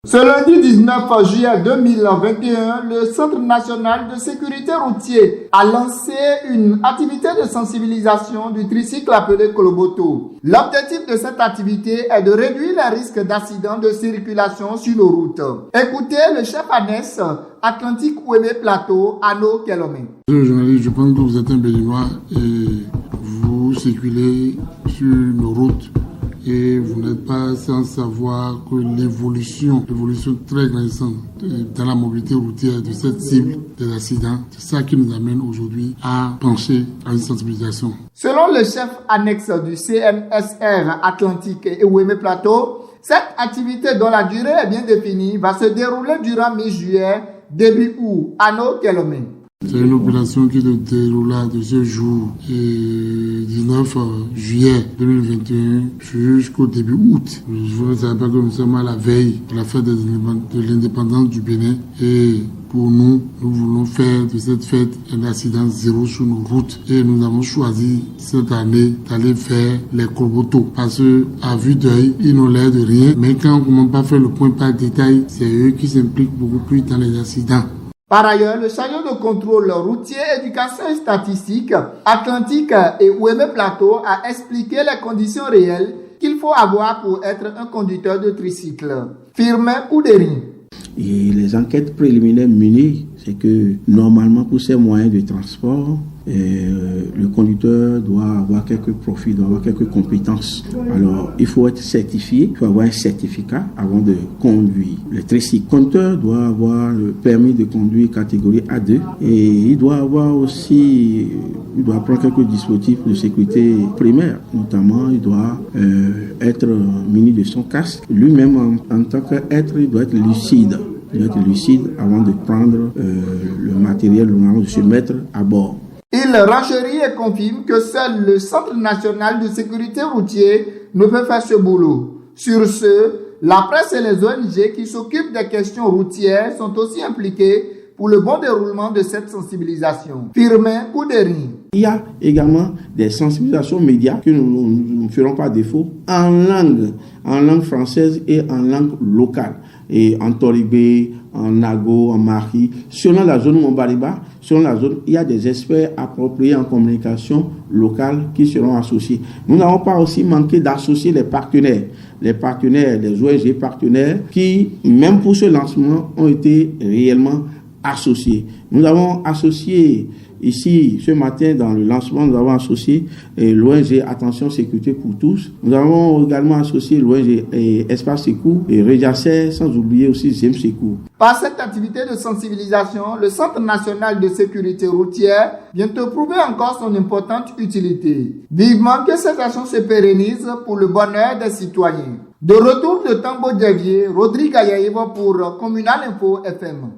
Ce lundi 19 juillet 2021, le Centre national de sécurité routière a lancé une activité de sensibilisation du tricycle appelé Koloboto. L'objectif de cette activité est de réduire les risques d'accidents de circulation sur nos routes. Écoutez le chef annexe Atlantique Ouémé Plateau, Arnaud Kelomé. Journaliste, je pense que vous êtes un Béninois et vous circulez sur nos routes. Et vous n'êtes pas sans savoir que l'évolution très grandissante dans la mobilité routière de cette cible des accidents, c'est ça qui nous amène aujourd'hui à pencher à une sensibilisation. Selon le chef annexe du CNSR Atlantique et Ouémé Plateau, cette activité dont la durée est bien définie va se dérouler durant mi-juillet, début août. Arnaud Kelomé. C'est une opération qui se déroula de ce jour, 19 juillet 2021 jusqu'au début août. Je ne savais pas que nous sommes à la veille de la fête de l'indépendance du Bénin. Et pour nous voulons faire de cette fête un accident zéro sur nos routes. Et nous avons choisi cette année d'aller faire les Koloboto. Parce qu'à vue d'œil, ils n'ont l'air de rien. Mais quand on ne commence pas à faire le point par détail, c'est eux qui s'impliquent beaucoup plus dans les accidents. Par ailleurs, le chariot de contrôle routier, éducation et statistique, Atlantique et Ouémé Plateau a expliqué les conditions réelles qu'il faut avoir pour être un conducteur de tricycle. Firmin Kouderi. Et les enquêtes préliminaires menées, c'est que normalement pour ces moyens de transport, le conducteur doit avoir quelques profils, doit avoir quelques compétences. Alors, il faut être certifié, il faut avoir un certificat avant de conduire le tricycle. Le conducteur doit avoir le permis de conduire catégorie A2 et il doit avoir aussi, il doit prendre quelques dispositifs de sécurité primaire. Notamment, il doit être muni de son casque. Lui-même, en tant qu'être, il doit être lucide. Il doit être lucide avant de prendre le matériel, de se mettre à bord. Il renchérit et confirme que seul le Centre national de sécurité routière ne peut faire ce boulot. Sur ce, la presse et les ONG qui s'occupent des questions routières sont aussi impliquées pour le bon déroulement de cette sensibilisation. Firmin Kouderi. Il y a également des sensibilisations médias que nous ne ferons pas défaut en langue française et en langue locale. Et en Toribé, en Nago, en Mari, selon la zone Montbariba, selon la zone, il y a des experts appropriés en communication locale qui seront associés. Nous n'avons pas aussi manqué d'associer les partenaires, les ONG partenaires qui, même pour ce lancement, ont été réellement associés. Nous avons associé ici, ce matin, dans le lancement, nous avons associé l'ONG Attention Sécurité pour tous. Nous avons également associé l'ONG Espace Secours et Rejacer, sans oublier aussi Zem Secours. Par cette activité de sensibilisation, le Centre national de sécurité routière vient de prouver encore son importante utilité. Vivement que cette action se pérennise pour le bonheur des citoyens. De retour de Tambo Devier, Rodrigue Ayaïva pour Communal Info FM.